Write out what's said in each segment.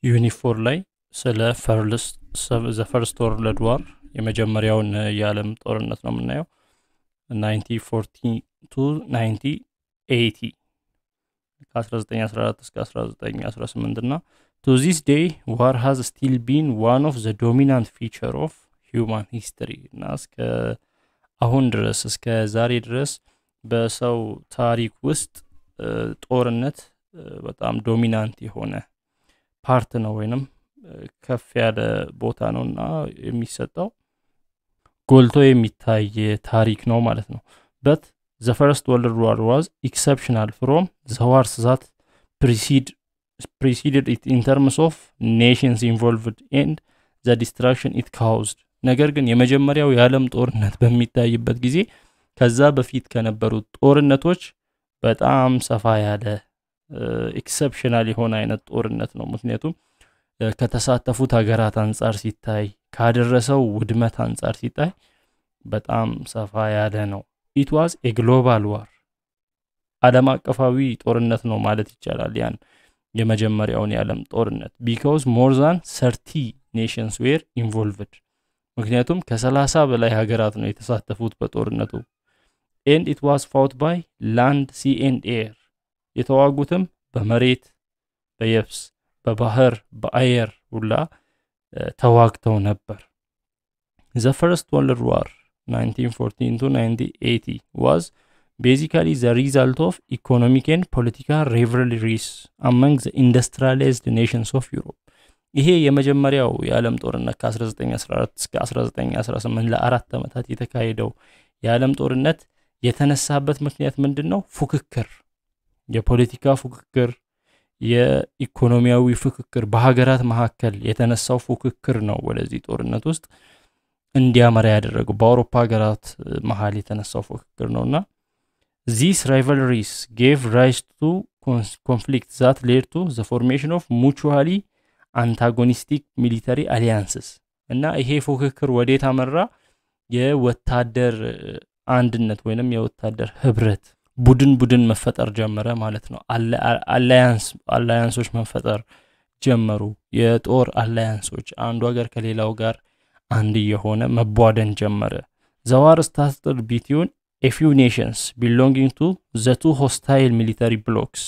ዩኒፎር ላይ ስለ the first world war የመጀመሪያውን የዓለም ጦርነት ነው የምናየው 1914 to 1980 ከ1914 እስከ 1918 እና to this day war has still been one of the dominant feature of human history እና እስከ አሁን ድረስ እስከ ዛሬ ድረስ በሰው ታሪክ ውስጥ ጦርነት በጣም ዶሚናንት የሆነ ፓርት ነው ወይንም ከፍ ያለ ቦታ ነውና የሚሰጠው ጎልቶ የሚታይ ታሪክ ነው ማለት ነው but the first world war was exceptional from the wars that preceded it in terms of nations involved and the destruction it caused ነገር ግን የመጀመሪያው የዓለም ጦርነት በሚታይበት ጊዜ ከዛ በፊት ከነበሩት ጦርነቶች በጣም ሰፋ ያለ ኤክሰፕሽናል የሆነ አይነት ጦርነት ነው ምክንያቱም ከተሳተፉት ሀገራት አንፃር ሲታይ ካደረሰው ውድመት አንፃር ሲታይ በጣም ሰፋ ያለ ነው it was a global war ዓለም አቀፋዊ ጦርነት ነው ማለት ይቻላል ያን የመጀመሪያውን የዓለም ጦርነት because more than 30 nations were involved ምክንያቱም ከ30 በላይ ሀገራት ነው የተሳተፉት በጦርነቱ and it was fought by land sea and air የተዋጉትም በመሬት በየብስ በባህር በአየር ሁላ ተዋግተው ነበር the first world war 1914 to 1980 was basically the result of economic and political rivalries among the industrialized nations of Europe ይሄ የመጀመሪያው የዓለም ጦርነት ከ1914 እስከ 1918 ለአራት ዓመታት የተካሄደው የዓለም ጦርነት የተነሳበት ምክንያት ምንድነው ፉክክር የፖለቲካ ፉክክር የኢኮኖሚያዊ ፉክክር በሀገራት መካከል የተነሳው ፉክክር ነው ወደዚህ ጦርነት ውስጥ እንዲያመራ ያደረገው በአውሮፓ ሀገራት መሃል የተነሳው ፉክክር ነውና these rivalries gave rise to conflicts that led to the formation of mutually antagonistic military alliances እና ይሄ ፉክክር ወዴት አመራ የወታደር አንድነት ወይንም የወታደር ህብረት ቡድን መፈጠር ጀመረ ማለት ነው አላያንሶች መፈጠር ጀመሩ የጦር አላያንሶች አንዱ ሀገር ከሌላው ጋር አንድ የሆነ መቧደን ጀመረ the war started between a few nations belonging to the two hostile military blocks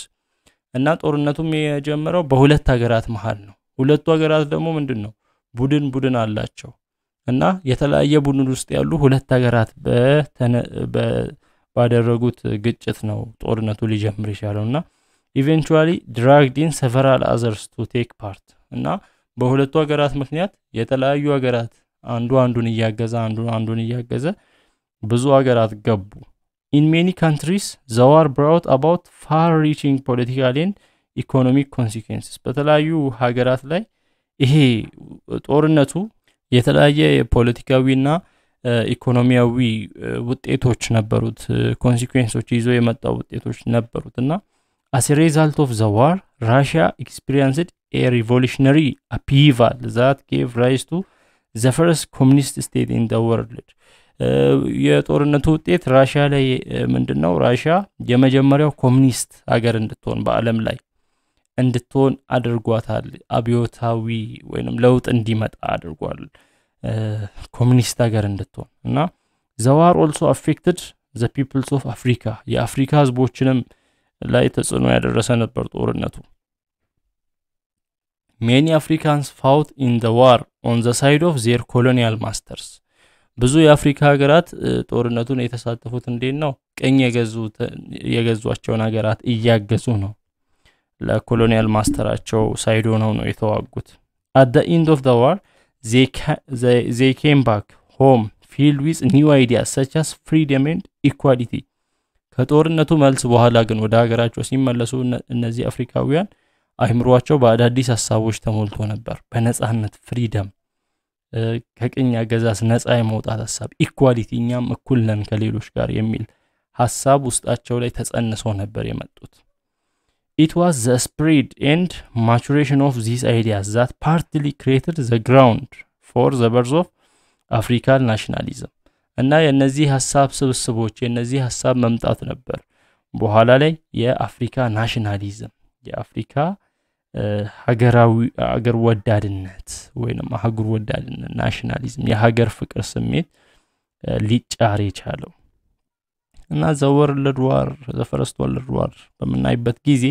እና ጦርነቱም የጀመረው በሁለት ሀገራት መሃል ነው ሁለቱ ሀገራት ደግሞ ምንድነው ቡድን አላቸው እና የተለያየ ቡድን ውስጥ ያሉ ሁለት ሀገራት ባደረጉት ግጭት ነው ጦርነቱ ሊጀምር ይችላልና eventually dragged in several others to take part እና በሁለቱ ሀገራት ምክንያት የተለያዩ ሀገራት አንዱን እያገዘ ብዙ ሀገራት ገቡ in many countries the war brought about far-reaching political and economic consequences በተለያዩ ሀገራት ላይ ይሄ ጦርነቱ የተለያየ ፖለቲካዊና ኢኮኖሚያዊ ውጤቶች ነበሩት ኮንሲኩዌንሶች ይዞ የመጣው ውጤቶች ነበሩትና as a result of the war Russia experienced a revolutionary upheaval that gave rise to the first communist state in the world የጦርነቱ ውጤት ራሽያ ላይ ምንድነው ራሽያ የመጀመሪያው ኮሚኒስት ሀገር እንድትሆን በአለም ላይ እንድትሆን አድርጓታል አብዮታዊ ወይንም ለውጥ እንዲመጣ አድርጓል ኮሚኒስት ሀገር እንድትሆን እና the war also affected the peoples of Africa የአፍሪካ ህዝቦችንም ላይ ተጽዕኖ ያደረሰ ነበር ጦርነቱ many Africans fought in the war on the side of their colonial masters ብዙ የአፍሪካ ሀገራት ጦርነቱን የተሳተፉት እንዴት ነው ቀኝ የገዟቸውን ሀገራት እያገዙ ነው ለኮሎኒያል ማስተራቸው ሳይድ ሆነው ነው የተዋጉት at the end of the war they came back home filled with new ideas such as freedom and equality ከጦርነቱ መልስ በኋላ ግን ወደ ሀገራቸው ሲመለሱ እነዚህ አፍሪካውያን አይምሮአቸው በአዳዲስ ሐሳቦች ተሞልቶ ነበር በነጻነት ፍሪደም ከቀኝ አገዛዝ ነጻ የመውጣት ሐሳብ ኢኳሊቲ እኛም እኩል ነን ከሌሎች ጋር የሚል ሐሳብ ውስጣቸው ላይ ተጸንሶ ነበር የመጡት It was the spread and maturation of these ideas that partly created the ground for the birth of African nationalism. እና የነዚህ ሐሳብ ስብስቦች የነዚህ ሐሳብ መምጣት ነበር በኋላ ላይ የአፍሪካ ናሽናሊዝም የአፍሪካ ሀገራዊ አገር ወዳድነት ወይንም አህጉር ወዳድነት ናሽናሊዝም የሀገር ፍቅር ስሜት ሊጫር የቻለው እና ዘወርልድ ዋር ዘፈረስት ወርልድ ዋር በመናይበት ጊዜ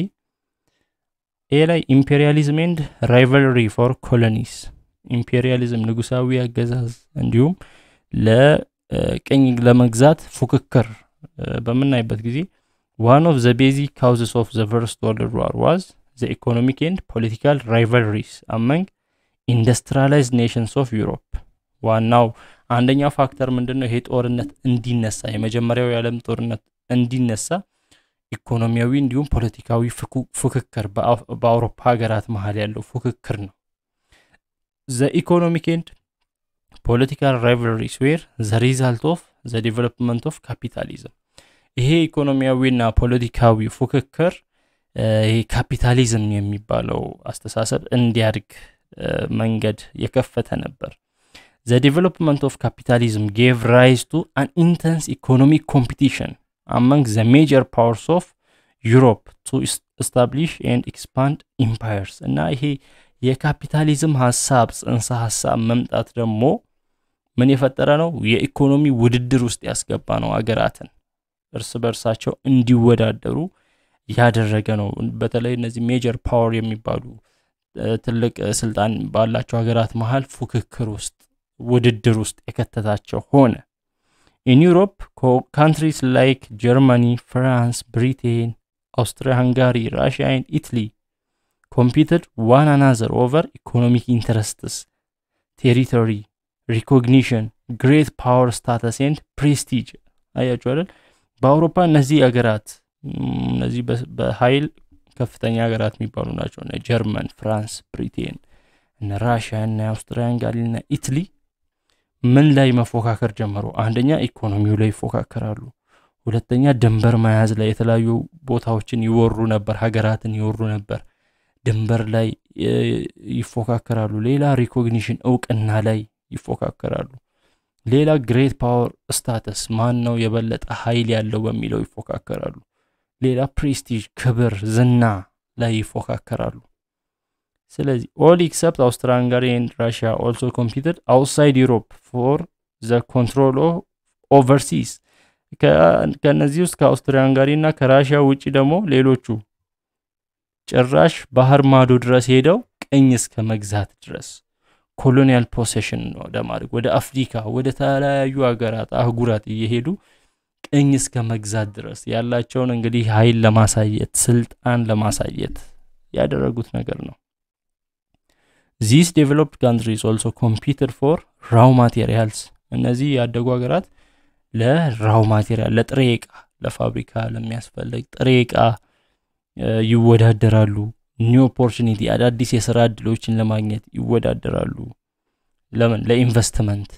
ላይ ኢምፔሪያሊዝም ኤንድ ራይቫልሪ ፎር ኮሎኒስ ኢምፔሪያሊዝም ንጉሳዊ አገዛዝ እንዲሁም ለቀኝ ለመግዛት ፉክክር በመናይበት ጊዜ one of the basic causes of the first world war was the economic and political rivalries among industrialized nations of Europe ዋናው አንደኛው ፋክተር ምንድነው ይሄ ጦርነት እንዲነሳ የመጀመሪያው የዓለም ጦርነት እንዲነሳ ኢኮኖሚያዊ እንዲሁም ፖለቲካዊ ፉክክር በአውሮፓ ሀገራት መሃል ያለው ፉክክር ነው the economic and political rivalries were the result of the development of capitalism ይሄ ኢኮኖሚያዊና ፖለቲካዊ ፉክክር ይሄ ካፒታሊዝም የሚባለው አስተሳሰብ እንዲያድግ መንገድ የከፈተ ነበር The development of capitalism gave rise to an intense economic competition among the major powers of Europe to establish and expand empires. እና ይሄ የካፒታሊዝም ሐሳብ ጽንሰ ሐሳብ መምጣት ደግሞ ምን የፈጠረ ነው የኢኮኖሚ ውድድር ውስጥ ያስገባ ነው አገራትን እርስ በርሳቸው እንዲወዳደሩ ያደረገ ነው በተለይ እነዚህ ሜጀር ፓወር የሚባሉ ትልቅ ስልጣን ባላቸው ሀገራት መሃል ፉክክር ውስጥ ውድድር ውስጥ የከተታቸው ሆነ In Europe, countries like Germany, France, Britain, Austria, Hungary, Russia and Italy competed one another over economic interests, territory, recognition, great power status and prestige. አያችሁ አይደል በአውሮፓ እነዚህ ሀገራት እነዚህ በኃይል ከፍተኛ ሀገራት የሚባሉ ናቸው እና ጀርመን ፍራንስ ብሪቴን እና ራሽያ እና አውስትሪያ እና ኢታሊ ምን ላይ መፎካከር ጀመሩ አንደኛ ኢኮኖሚው ላይ ይፎካከራሉ ሁለተኛ ድንበር መያዝ ላይ የተለያዩ ቦታዎችን ይወሩ ነበር ሀገራትን ይወሩ ነበር ድንበር ላይ ይፎካከራሉ ሌላ ሪኮግኒሽን እውቅና ላይ ይፎካከራሉ ሌላ ግሬት ፓወር ስታተስ ማን ነው የበለጠ ኃይል ያለው በሚለው ይፎካከራሉ ሌላ ፕሬስቲጅ ክብር ዝና ላይ ይፎካከራሉ ስለዚህ all except Austria Hungary and Russia also competed outside Europe for the control of overseas ከነዚህ ውስጥ ከአውስትሪያ ሃንጋሪ እና ከራሺያ ውጪ ደግሞ ሌሎቹ ጭራሽ ባህር ማዶ ድረስ ሄደው ቀኝ እስከ መግዛት ድረስ ኮሎኒያል ፖሴሽን ነው ለማድረግ ወደ አፍሪካ ወደ ተለያዩ ሀገራት አህጉራት እየሄዱ ቀኝ እስከ መግዛት ድረስ ያላቸውን እንግዲህ ኃይል ለማሳየት ስልጣን ለማሳየት ያደረጉት ነገር ነው These developed countries also competed for raw materials እነዚህ ያደጉ ሀገራት ለራው ማቴሪያል ለጥሬ ዕቃ ለፋብሪካ ለሚያስፈልግ ጥሬ ዕቃ ይወዳደራሉ new opportunity አዳዲስ የሥራ ዕድሎችን ለማግኘት ይወዳደራሉ ለምን ለኢንቨስትመንት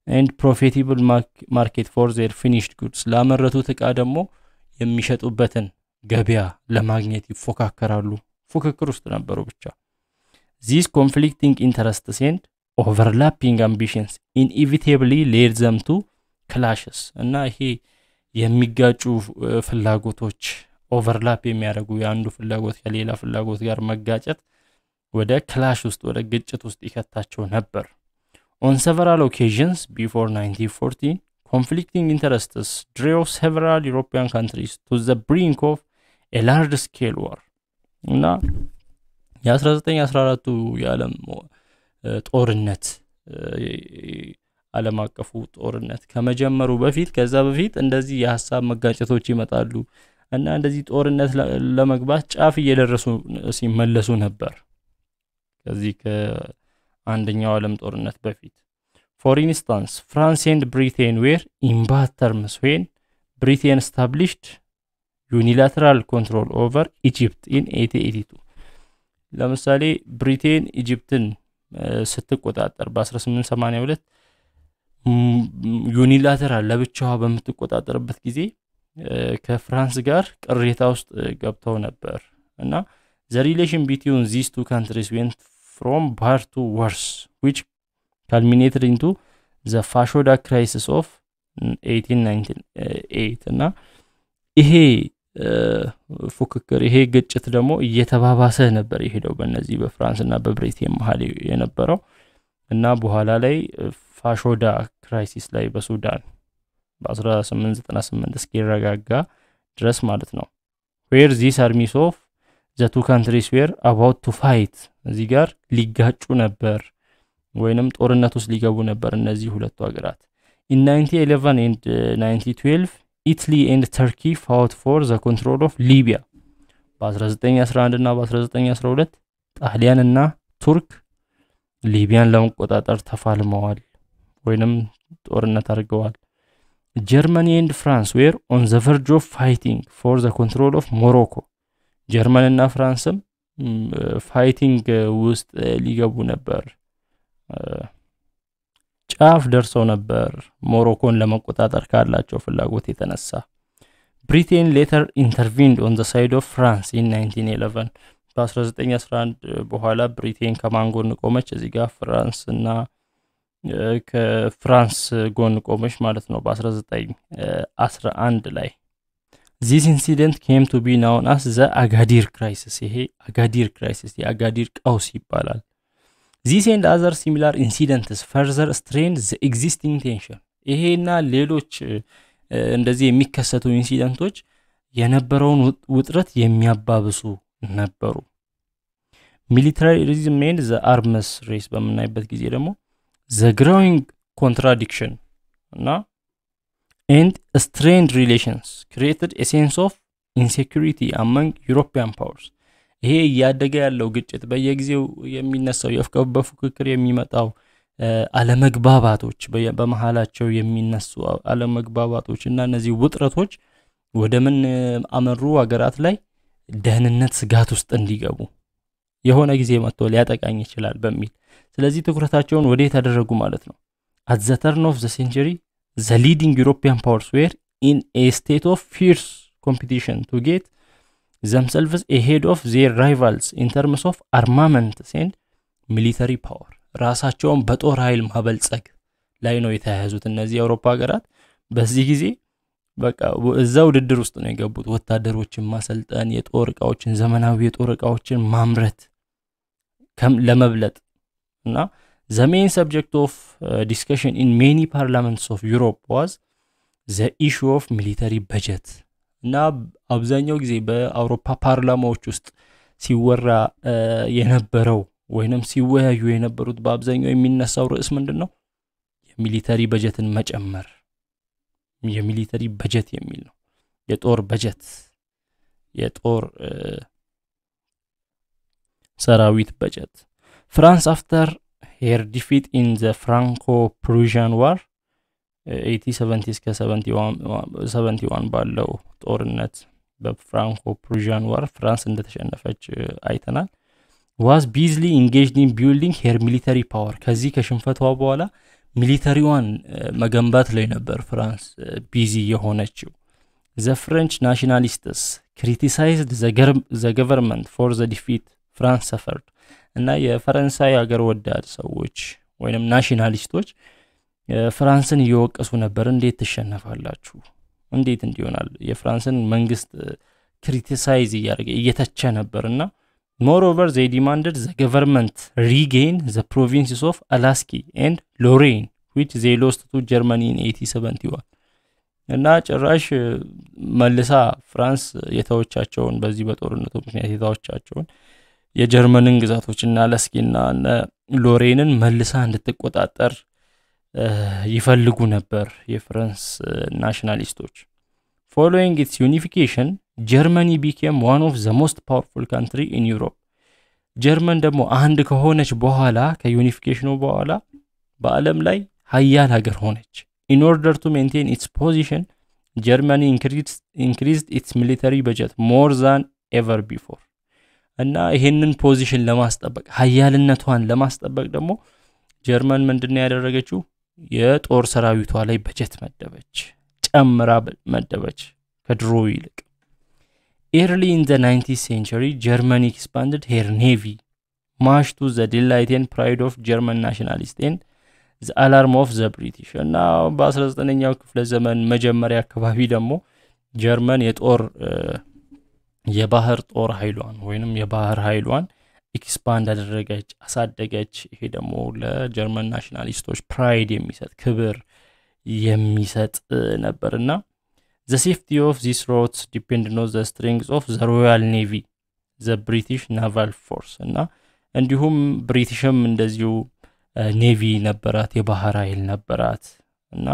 and profitable market for their finished goods ላመረቱት ዕቃ ደግሞ የሚሸጡበትን ገበያ ለማግኘት ይፎካከራሉ ፉክክር ውስጥ ነበሩ ብቻ These conflicting interests and overlapping ambitions inevitably led them to clashes እና ይሄ የሚጋጩ ፍላጎቶች ኦቨርላፕ የሚያደርጉ ያንዱ ፍላጎት ከሌላ ፍላጎት ጋር መጋጨት ወደ ክላሽ ውስጥ ወደ ግጭት ውስጥ ይከታቸው ነበር On several occasions before 1914 conflicting interests drove several European countries to the brink of a large scale war እና የ1914 የዓለም ጦርነት ዓለም አቀፉ ጦርነት ከመጀመሩ በፊት ከዛ በፊት እንደዚህ የሐሳብ መጋጨቶች ይመጣሉ እና እንደዚህ ጦርነት ለመግባት ጫፍ እየደረሱ ሲመለሱ ነበር ከዚህ ከአንደኛው ዓለም ጦርነት በፊት For instance, France and Britain were in bad terms when Britain established unilateral control over Egypt in 1882 ለምሳሌ ብሪቴን ኢጂፕትን ስትቆጣጠር በ1882 ዩኒላተራል ለብቻዋ በመትቆጣጠርበት ጊዜ ከፍራንስ ጋር ቅሬታ ውስጥ ገብተው ነበር እና the relation between these two countries went from bad to worse which culminated into the fashoda crisis of 1898 እና ይሄ ፉክክር ይሄ ግጭት ደግሞ እየተባባሰ ነበር የሄደው በእነዚህ በፍራንስና በብሪቴን መሃል የነበረው እና በኋላ ላይ ፋሾዳ ክራይሲስ ላይ በሱዳን በ1898 እስኪረጋጋ ድረስ ማለት ነው where these armies of the two countries were about to fight እዚህ ጋር ሊጋጩ ነበር ወይንም ጦርነት ውስጥ ሊገቡ ነበር እነዚህ ሁለቱ ሀገራት in 1911 and 1912 Italy and Turkey fought for the control of Libya በ1911 እና በ1912 ጣሊያን እና ቱርክ ሊቢያን ለመቆጣጠር ተፋልመዋል ወይንም ጦርነት አድርገዋል Germany and France were on the verge of fighting for the control of Morocco ጀርመን እና ፍራንስም ፋይቲንግ ውስጥ ሊገቡ ነበር ጫፍ ደርሰው ነበር ሞሮኮን ለመቆጣጠር ካላቸው ፍላጎት የተነሳ Britain later intervened on the side of France in 1911 በ1911 በኋላ ብሪቴን ከማን ጎን ቆመች እዚህ ጋር ፍራንስ እና ከፍራንስ ጎን ቆመች ማለት ነው በ1911 ላይ This incident came to be known as the Agadir crisis ይሄ አጋዲር crisis የአጋዲር ቀውስ ይባላል These and other similar incidents further strained the existing tension ይሄና ሌሎች እንደዚህ የሚከሰቱ ኢንሲደንቶች የነበረውን ውጥረት የሚያባብሱ ነበሩ Militarism and the arms race በመናይበት ጊዜ ደግሞ the growing contradiction and strained relations created a sense of insecurity among European powers ይሄ ያደገ ያለው ግጭት በየጊዜው የሚነሳው በፉክክር የሚመጣው አለመግባባቶች በመሃላቸው የሚነሱ አለመግባባቶች እና እነዚህ ውጥረቶች ወደ ምን አመሩ ሀገራት ላይ ደህንነት ስጋት ውስጥ እንዲገቡ የሆነ ጊዜ መጥቶ ሊያጠቃኝ ይችላል በሚል ስለዚህ ትኩረታቸውን ወደ ተደረጉ ማለት ነው at the turn of the century the leading European powers were in a state of fierce competition to get themselves ahead of their rivals in terms of armament and military power ራሳቸውን በጦር ኃይል ማበልጸግ ላይ ነው የተያያዙት እነዚህ የአውሮፓ ሀገራት በዚህ ጊዜ በቃ እዛው ውድድር ውስጥ ነው የገቡት ወታደሮችን ማሰልጠን የጦር ዕቃዎችን ዘመናዊ የጦር ዕቃዎችን ማምረት ለመብለጥ እና the main subject of discussion in many parliaments of Europe was the issue of military budget እና አብዛኛው ጊዜ በአውሮፓ ፓርላማዎች ውስጥ ሲወራ የነበረው ወይንም ሲወያዩ የነበሩት በአብዛኛው የሚነሳው ርዕስ ምንድነው የሚሊተሪ በጀትን መጨመር የሚሊተሪ በጀት የሚል ነው የጦር በጀት የጦር ሰራዊት በጀት France after her defeat in the Franco-Prussian War 1870 እስከ 71 ባለው ጦርነት በፍራንኮ-ፕሩዥያን ዋር ፍራንስ እንደተሸነፈች አይተናል was busily engaged in building her military power ከዚህ ከሽንፈቷ በኋላ ሚሊተሪዋን መገንባት ላይ ነበር ፍራንስ ቢዚ የሆነችው the French nationalists criticized the government for the defeat France suffered እና የፈረንሳይ ሀገር ወዳድ ሰዎች ወይንም ናሽናሊስቶች ፍራንስን እየወቀሱ ነበር እንዴት ተሸነፋላችሁ እንዴት እንዲሆናል የፍራንስን መንግስት ክሪቲሳይዝ እየተቸ ነበርና moreover they demanded the government regain the provinces of Alaska and Lorraine which they lost to Germany in 1871 እና ጭራሽ መልሳ ፍራንስ የተወቻቸውን በዚህ በጦርነቱ ምክንያት የተወቻቸውን የጀርመንን ግዛቶችና አላስኪና ሎሬንን መልሳ እንድትቆጣጠር ይፈልጉ ነበር የፍራንስ ናሽናሊስቶች following its unification Germany became one of the most powerful country in Europe ጀርመን ደግሞ አንድ ከሆነች በኋላ ከዩኒፊኬሽኑ በኋላ በአለም ላይ ኃያል ሀገር ሆነች in order to maintain its position Germany increased its military budget more than ever before እና ይሄንን ፖዚሽን ለማስጠበቅ ኃያልነቷን ለማስጠበቅ ደግሞ ጀርመን ምንድነው ያደረገችው የጦር ሰራዊቷ ላይ በጀት መደበች ጨምራ መደበች ከድሮ ይልቅ early in the 19th century Germany expanded her navy much to the delight and pride of German nationalists and the alarm of the British እና በ19ኛው ክፍለ ዘመን መጀመሪያ አካባቢ ደግሞ ጀርመን የጦር የባህር ጦር ኃይሏን ወይንም የባህር ኃይሏን ኤክስፓንድ አደረገች አሳደገች ይሄ ደግሞ ለጀርመን ናሽናሊስቶች ፕራይድ የሚሰጥ ክብር የሚሰጥ ነበርና the safety of these roads depended on the strength of the Royal Navy the British Naval Force እና እንዲሁም ብሪቲሽም እንደዚሁ ኔቪ ነበራት የባህር ኃይል ነበራት እና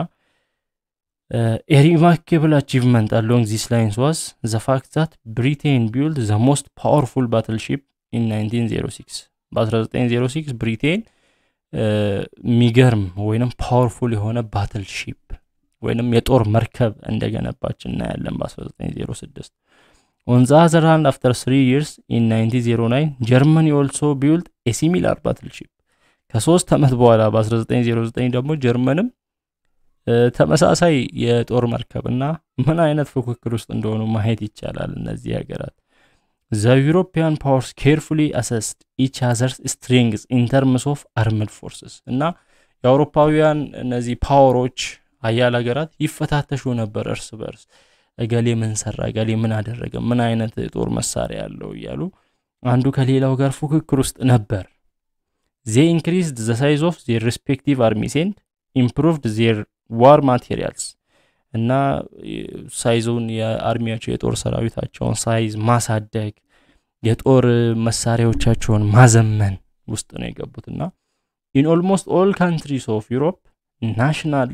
a remarkable achievement along these lines was the fact that Britain built the most powerful battleship in 1906 በ1906 ብሪቴን ሚገርም ወይንም ፓወርፉል የሆነ ባትልሺፕ ወይንም የጦር መርከብ እንደገነባች እናያለን በ1906 on the other hand after 3 years in 1909 Germany also built a similar battleship ከ3 አመት በኋላ በ1909 ደግሞ ጀርመንም ተመሳሳይ የጦር መርከብና ምን አይነት ፉክክር ውስጥ እንደሆኑ ማየት ይቻላል እነዚህ ሀገራት The European powers carefully assessed each other's strengths in terms of armed forces እና የአውሮፓውያን እነዚህ ፓወሮች አያል ሀገራት ይፈታተሹ ነበር እርስ በርስ እገሌ ምን ሰራ እገሌ ምን አደረገ ምን አይነት ጦር መሳሪያ ያለው ይያሉ አንዱ ከሌላው ጋር ፉክክር ውስጥ ነበር They increased the size of their respective armies and improved their war materials እና ሳይዙን የአርሚያቸው የጦር ሰራዊታቸውን ሳይዝ ማሳደግ የጦር መሳሪያዎቻቸውን ማዘመን ውስጥ ነው የገቡትና in almost all countries of Europe national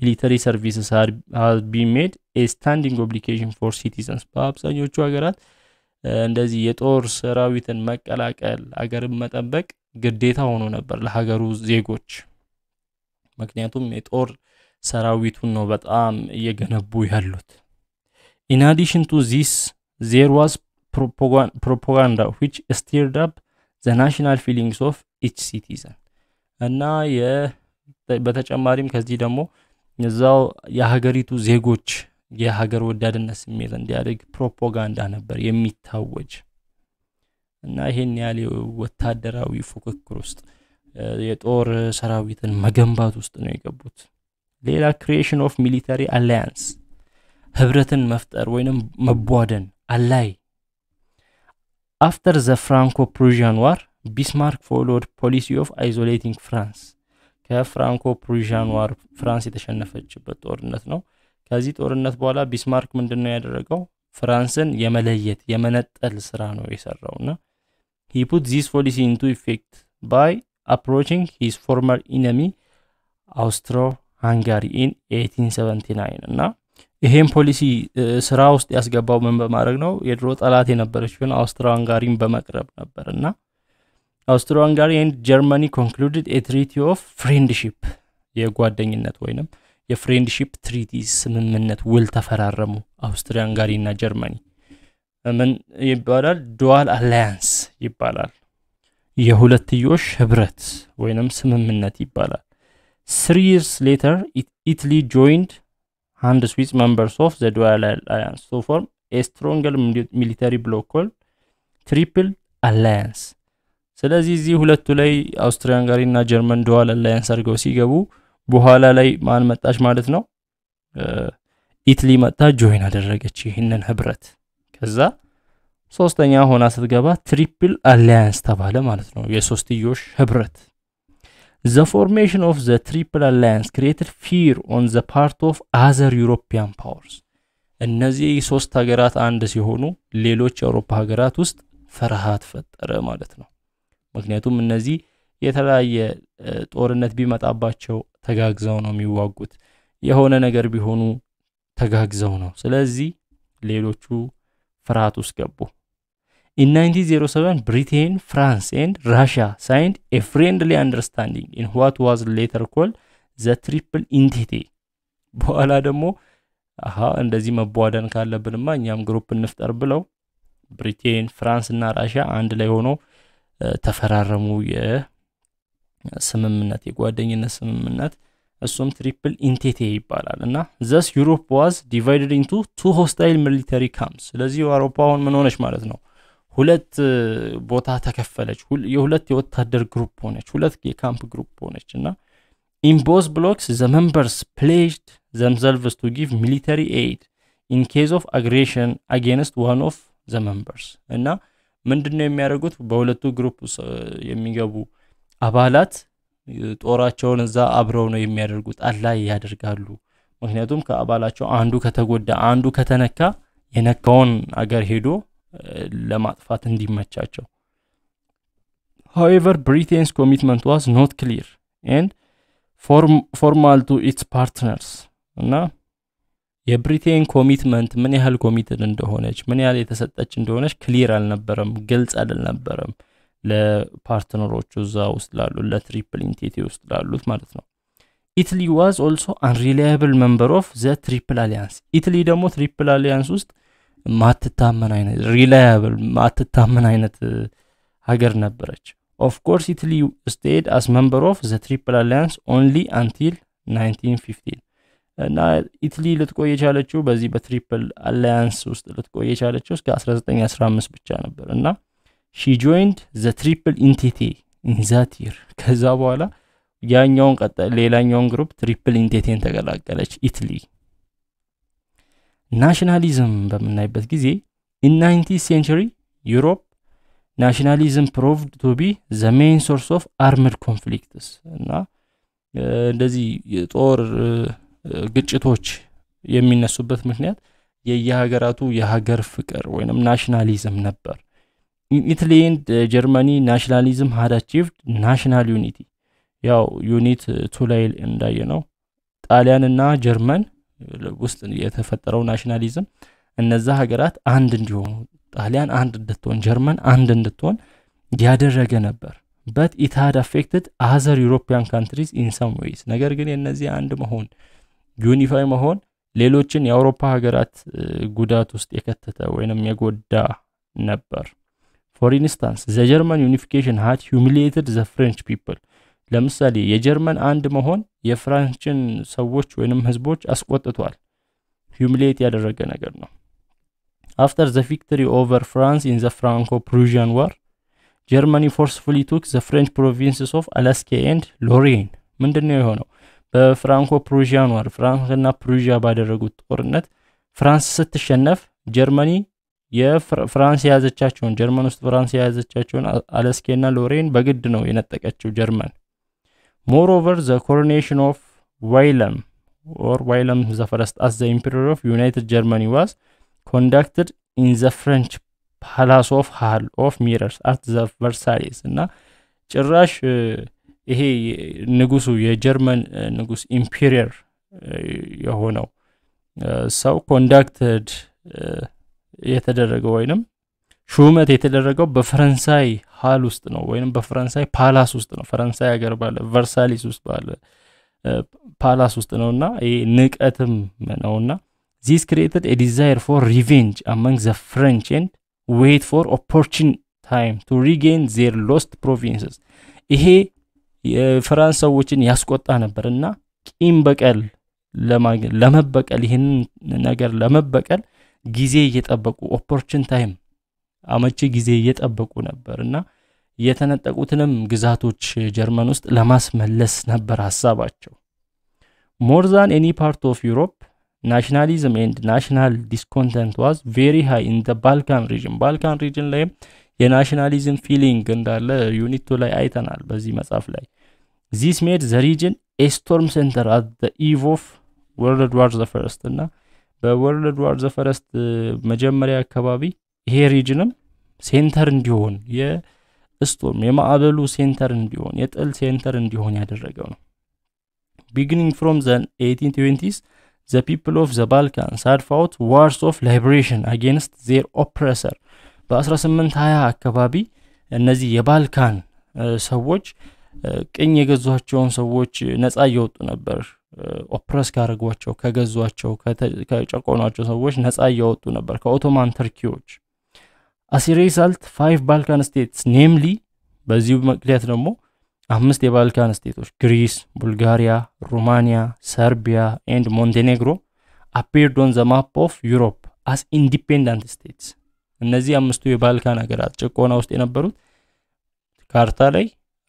military services have been made a standing obligation for citizens በአብዛኞቹ ሀገራት እንደዚህ የጦር ሰራዊትን መቀላቀል ሀገርን መጠበቅ ግዴታ ሆኖ ነበር ለሀገሩ ዜጎች ምክንያቱም የጦር ሰራዊቱን ነው በጣም እየገነቡ ያሉት In addition to this there was propaganda which stirred up the national feelings of each citizen እና በተጨማሪም ከዚህ ደግሞ እዛው የሀገሪቱ ዜጎች የሀገር ወዳድነት ስሜት እንዲያደግ ፕሮፓጋንዳ ነበር የሚታወጅ እና ይሄን ያለ ወታደራዊ ፉክክር ውስጥ የጦር ሰራዊትን መገንባት ውስጥ ነው የገቡት ሌላ creation of military alliance ህብረትን መፍጠር ወይንም መቧደን አላይ After the Franco-Prussian War Bismarck followed policy of isolating France ከፍራንኮ-ፕሩሺያን ዋር ፍራንስ የተሸነፈችበት ጦርነት ነው ከዚህ ጦርነት በኋላ ቢስማርክ ምንድነው ያደረገው ፍራንስን የመለየት የመነጠል ስራ ነው የሰራውና he put this policy into effect by approaching his former enemy Austro-Hungary in 1879 እና ይሄን ፖሊሲ ስራ ውስጥ ያስገባው ምን በማድረግ ነው የድሮ ጠላት የነበረችውን አውስትሮ-ሃንጋሪን በመቅረብ ነበርና Austro-Hungary and Germany concluded a treaty of friendship የጓደኝነት ወይንም የፍሬንድሺፕ ትሪቲ ስምምነት ውል ተፈራረሙ አውስትሪያ-ሃንጋሪ እና ጀርመኒ ምን ይባላል ዱዋል አላያንስ ይባላል የሁለትዮሽ ህብረት ወይንም ስምምነት ይባላል 3 years later Italy joined hands with members of the dual alliance to form a stronger military bloc called triple alliance ስለዚህ እዚህ ሁለቱ ላይ አውስትሪያ-ሃንጋሪ እና ጀርመን ዱዋል አላያንስ አድርገው ሲገቡ በኋላ ላይ ማን መጣች ማለት ነው ኢትሊ መጣ ጆይን አደረገች ይሄንን ህብረት ከዛ ሶስተኛ ሆና ስትገባ ትሪፕል አላያንስ ተባለ ማለት ነው የሶስትዮሽ ህብረት The formation of the triple alliance created fear on the part of other European powers እነዚህ ሶስት ሀገራት አንድ ሲሆኑ ሌሎች የአውሮፓ ሀገራት ውስጥ ፍርሃት ፈጠረ ማለት ነው ምክንያቱም እነዚህ የተለያየ ጦርነት ቢመጣባቸው ተጋግዘው ነው የሚዋጉት የሆነ ነገር ቢሆኑ ተጋግዘው ነው ስለዚህ ሌሎቹ ፍርሃት ውስጥ ገቡ In 1907 Britain, France and Russia signed a friendly understanding in what was later called the Triple Entente በኋላ ደግሞ እንደዚህ መቧደን ካለብንማ እኛም ግሩፕ እንፍጠር ብለው ብሪቴን ፍራንስ እና ራሺያ አንድ ላይ ሆኖ ተፈራረሙ የስምምነት የጓደኝነት ስምምነት እሱም ትሪፕል ኢንቴቴ ይባላል እና thus Europe was divided into two hostile military camps ስለዚህ አውሮፓውን ምን ሆነች ማለት ነው ሁለት ቦታ ተከፈለች የሁለት የወታደር ግሩፕ ሆነች ሁለት የካምፕ ግሩፕ ሆነች እና in both blocks the members pledged themselves to give military aid in case of aggression against one of the members እና ምንድነው የሚያደርጉት በሁለቱ ግሩፕ የሚገቡ አባላት ጦራቸውን እዛ አብረው ነው የሚያደርጉት አላይ ያደርጋሉ ምክንያቱም ከአባላቸው አንዱ ከተጎዳ አንዱ ከተነካ የነካውን አገር ሄዶ ለማጥፋት እንዲመቻቸው However, Britain's commitment was not clear and formal to its partners. እና የብሪቴን ኮሚትመንት ምን ያህል ኮሚትድ እንደሆነች ምን ያህል የተሰጠች እንደሆነች ክሊር አልነበረም ግልጽ አይደለም ለፓርትነሮቹ እዛ ውስጥ ላሉ ለትሪፕል ኢንቲቲ ውስጥ ላሉት ማለት ነው Italy was also unreliable member of the Triple Alliance. Italy ደግሞ Triple Alliance ውስጥ ማትታመን አይነት reliable ማትታመን አይነት ሀገር ነበረች Of course, Italy stayed as member of the Triple Alliance only until 1915. እና ኢታሊ ልትቆይ የቻለችው በዚህ በትሪፕል አላያንስ ውስጥ ልትቆይ የቻለችው እስከ 1915 ብቻ ነበር እና she joined the triple entity in that year ከዛ በኋላ ያኛውን ሌላኛውን ግሩፕ ትሪፕል ኢንቲቲን ተቀላቀለች ኢታሊ ናሽናሊዝም በመናይበት ጊዜ in 19th century Europe nationalism proved to be the main source of armed conflicts እና እንደዚህ የጦር ግጭቶች የሚነሱበት ምክንያት የየሀገራቱ የሀገር ፍቅር ወይንም ናሽናሊዝም ነበር Italy and Germany nationalism had achieved national unity ያው ዩኒት 2 ላይ እንዳየነው ጣሊያንና ጀርመን ውስጥ የተፈጠረው ናሽናሊዝም እነዛ ሀገራት አንድ እንዲሆኑ ጣሊያን አንድ እንድትሆን ጀርመን አንድ እንድትሆን ያደረገ ነበር but it had affected other European countries in some ways ነገር ግን የነዚህ አንድ መሆን ዩኒፋይ መሆን ሌሎችን የአውሮፓ ሀገራት ጉዳት ውስጥ የከተተ ወይንም የጎዳ ነበር for instance the German unification had humiliated the French people ለምሳሌ የጀርመን አንድ መሆን የፍራንስን ሰዎች ወይንም ህዝቦች አስቆጥቷል humiliate ያደረገ ነገር ነው After the victory over France in the Franco-Prussian War, Germany forcefully took the French provinces of Alaska and Lorraine. ምንድነው የሆነው? በፍራንኮ-ፕሩሺያን ዋር ፍራንስና ፕሩሺያ ባደረጉት ጦርነት ፍራንስ ስትሸነፍ ጀርመኒ የፍራንስ ያዘቻቸውን ጀርመን ውስጥ ፍራንስ ያዘቻቸውን አላስካና ሎሬን በግድ ነው የነጠቀችው ጀርመን. Moreover, the coronation of Wilhelm the First as the Emperor of United Germany was conducted in the French Palace of Hall of Mirrors at the Versailles እና ጭራሽ ይሄ ንጉሱ የጀርመን ንጉስ ኢምፔሪየር የሆነው ሰው ኮንዳክትድ የተደረገው ወይንም ሹመት የተደረገው በፈረንሳይ ሃል ውስጥ ነው ወይንም በፈረንሳይ ፓላስ ውስጥ ነው ፈረንሳይ ሀገር ባለ ቨርሳይሊስ ውስጥ ባለ ፓላስ ውስጥ ነውና ይሄ ንቀትም ነውና This created a desire for revenge among the French and wait for opportune time to regain their lost provinces. ይሄ የፍራንስ ሰዎችን ያስቆጣ ነበርና ቂም በቀል ለመበቀል ይሄን ነገር ለመበቀል ጊዜ እየጠበቁ opportune time አመቺ ጊዜ እየጠበቁ ነበርና የተነጠቁትንም ግዛቶች ጀርመን ውስጥ ለማስመለስ ነበር ሐሳባቸው More than any part of Europe nationalism and national discontent was very high in the Balkan region ላይ የናሽናሊዝም ፊሊንግ እንዳለ ዩኒት 2 ላይ አይተናል በዚህ መጽሐፍ ላይ This made the region a storm center at the eve of World War the First እና በወርልድ ዋር the First መጀመሪያ አካባቢ ይሄ ሪጅንም ሴንተር እንዲሆን የስቶርም የማዕበሉ ሴንተር እንዲሆን የጥል ሴንተር እንዲሆን ያደረገው ነው Beginning from the 1820s The people of the Balkans had fought wars of liberation against their oppressor. በ1820 አካባቢ እነዚህ የባልካን ሰዎች ቅኝ የገዟቸውን ሰዎች ነፃ ያወጡ ነበር ኦፕረስ ካረጓቸው ከገዟቸው ከጨቆኗቸው ሰዎች ነፃ ያወጡ ነበር ከኦቶማን ተርኪዎች As a result 5 Balkan states namely በዚሁ ምክንያት ደግሞ 5 የባልካን ስቴቶች ግሪስ ቡልጋሪያ ሮማኒያ ሰርቢያ and Montenegro appeared on the map of Europe as independent states እነዚህ አምስቱ የባልካን ሀገራት ጭቆና ውስጥ የነበሩት ካርታ ላይ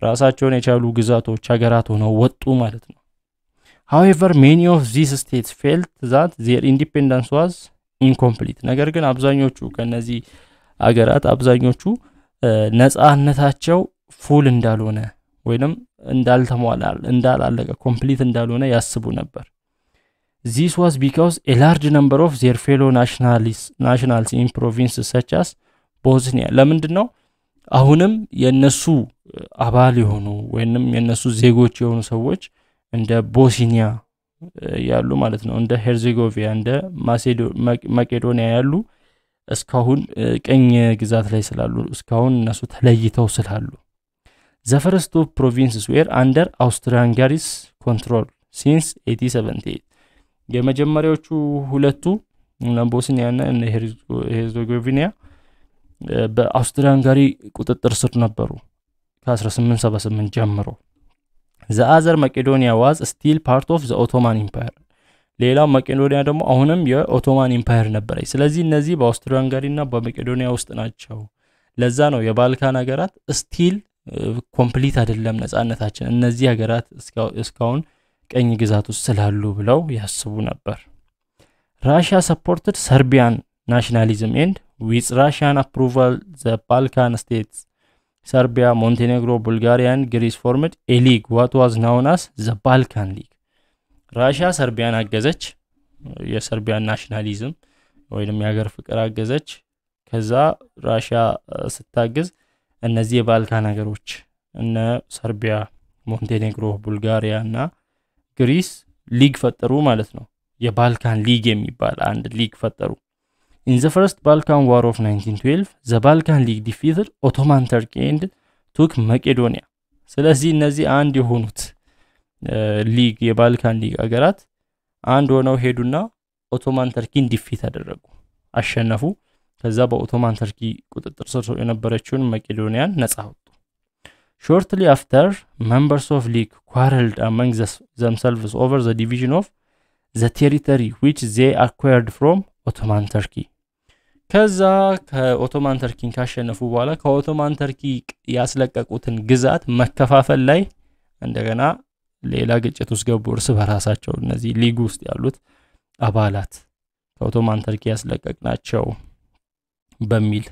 ራሳቸውን የቻሉ ግዛቶች ሀገራት ሆነው ወጡ ማለት ነው However many of these states felt that their independence was ኢንኮምፕሊት ነገር ግን አብዛኞቹ ከነዚህ አገራት አብዛኞቹ ነፃነታቸው ፉል እንዳልሆነ ወይንም እንዳላለቀ ኮምፕሊት እንዳልሆነ ያስቡ ነበር This was because a large number of their fellow nationals in provinces such as Bosnia ለምንድነው አሁንም የነሱ አባል የሆኑ ወይንም የነሱ ዜጎች የሆኑ ሰዎች እንደ ቦስኒያ ያሉ ማለት ነው እንደ ሄርዜጎቪና እንደ ማቄዶኒያ ያሉ እስካሁን ቀኝ ግዛት ላይ ስላሉ እስካሁን እነሱ ተለይተው ስላሉ The first two provinces were under Austro-Hungary's control since 1878 የመጀመሪያዎቹ ሁለቱ ቦስኒያና ሄርዜጎቪና በአውስትሮ-ሃንጋሪ ቁጥጥር ስር ነበሩ ከ1878 ጀምሮ The other Macedonia was still part of the Ottoman Empire ሌላው መቄዶኒያ ደግሞ አሁንም የኦቶማን ኢምፓየር ነበረች ስለዚህ እነዚህ በአውስትሮ-ሃንጋሪና በመቄዶኒያ ውስጥ ናቸው ለዛ ነው የባልካን ሀገራት ስቲል ኮምፕሊት አይደለም ነፃነታችን እነዚህ ሀገራት እስካሁን ቀኝ ግዛት ውስጥ ስላሉ ብለው ያስቡ ነበር Russia supported Serbian nationalism and with Russian approval the Balkan states Serbia, Montenegro, Bulgaria and Greece formed a league what was known as the Balkan League Russia Serbian አገዘች የሰርቢያን ናሽናሊዝም ወይንም የሀገር ፍቅር አገዘች ከዛ ራሺያ ስታገዝ እነዚህ የባልካን ሀገሮች እነ ሰርቢያ ሞንቴኔግሮ ቡልጋሪያ እና ግሪስ ሊግ ፈጠሩ ማለት ነው የባልካን ሊግ የሚባል አንድ ሊግ ፈጠሩ In the first Balkan War of 1912 the Balkan League defeated Ottoman Turkey and took Macedonia ስለዚህ እነዚህ አንድ የሆኑት ሊግ የባልካን ሊግ አገራት አንድ ሆነው ሄዱና ኦቶማን ተርኪን ዲፊት አደረጉ አሸነፉ ከዛ በኦቶማን ተርኪ ቁጥጥር ስር የነበረችውን መቄዶኒያን ነፃ አወጡ Shortly after members of league quarreled among themselves over the division of the territory which they acquired from Ottoman Turkey ከዛ ከኦቶማን ተርኪን ካሸነፉ በኋላ ከኦቶማን ተርኪ ያስለቀቁትን ግዛት መከፋፈል ላይ እንደገና ሌላ ግጭት ውስጥ ገቡ እርስ በራሳቸው እነዚህ ሊግ ውስጥ ያሉት አባላት ከኦቶማን ተርኪ ያስለቀቅናቸው በሚል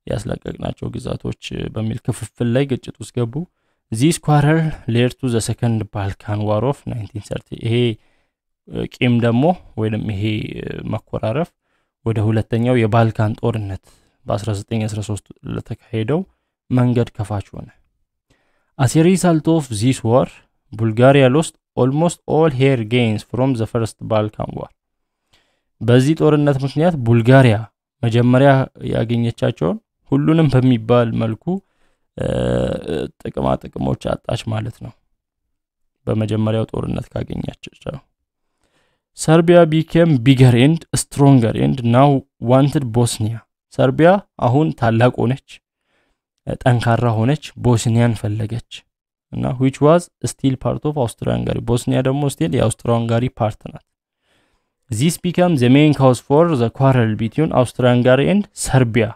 ያስለቀቅናቸው ግዛቶች በሚል ክፍፍል ላይ ግጭት ውስጥ ገቡ This quarrel led to the second Balkan War of 1930 ይሄ ቂም ደግሞ ወይንም ይሄ መኮራረፍ ወደ ሁለተኛው የባልካን ጦርነት በ1913 ለተካሄደው መንገድ ከፋች ሆነ As a result of this war Bulgaria lost almost all her gains from the first Balkan War በዚህ ጦርነት ምክንያት ቡልጋሪያ መጀመሪያ ያገኘቻቸው ሁሉንም በሚባል መልኩ ጥቅሞች አጣች ማለት ነው በመጀመሪያው ጦርነት ካገኘቻቸው Serbia became bigger and stronger and now wanted Bosnia Serbia አሁን ታላቅ ሆነች ጠንካራ ሆነች ቦስኒያን ፈለገች እና which was still part of Austro-Hungary ቦስኒያ ደግሞ still የአውስትሮ-ሃንጋሪ ፓርት ናት This became the main cause for the quarrel between Austro-Hungary and Serbia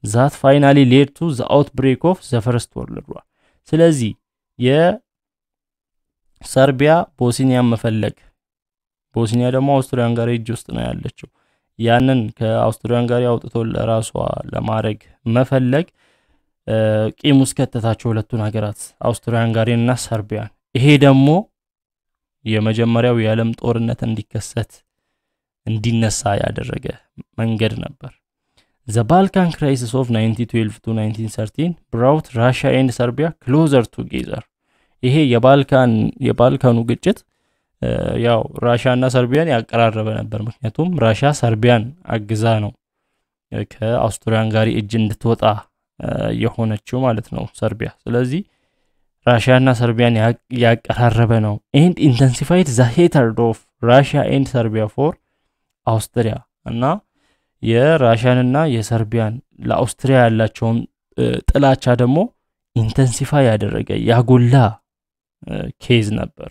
that finally led to the outbreak of the First World War ስለዚህ የሰርቢያ ቦስኒያን መፈለግ ቦስኒያ ደግሞ አውስትሮ-ሃንጋሪ እጅ ውስጥ ነው ያለችው ያንን ከአውስትሮ-ሃንጋሪ አውጥቶ ለራሷ ለማድረግ መፈለግ ቂም ውስጥ ከተታቸው ሁለቱን ሀገራት አውስትሮ-ሃንጋሪና ሰርቢያን ይሄ ደግሞ የመጀመሪያው የዓለም ጦርነት እንዲነሳ ያደረገ መንገድ ነበር The Balkan crisis of 1912 to 1913 brought Russia and Serbia closer together ይሄ የባልካኑ ግጭት ያው ራሻና ሰርቢያን ያቀራረበ ነበር ምክንያቱም ራሻ ሰርቢያን አግዛ ነው ከአውስትሮ-ሃንጋሪ እጅ እንድትወጣ የሆነችው ማለት ነው ሰርቢያ ስለዚህ ራሻና ሰርቢያን ያቀራረበ ነው and intensified the hatred of Russia and Serbia for Austria እና የራሻንና የሰርቢያን ለአውስትሪያ ያላቸውን ጥላቻ ደግሞ ኢንተንሲፋይ ያደረገ ያጎላ ኬዝ ነበር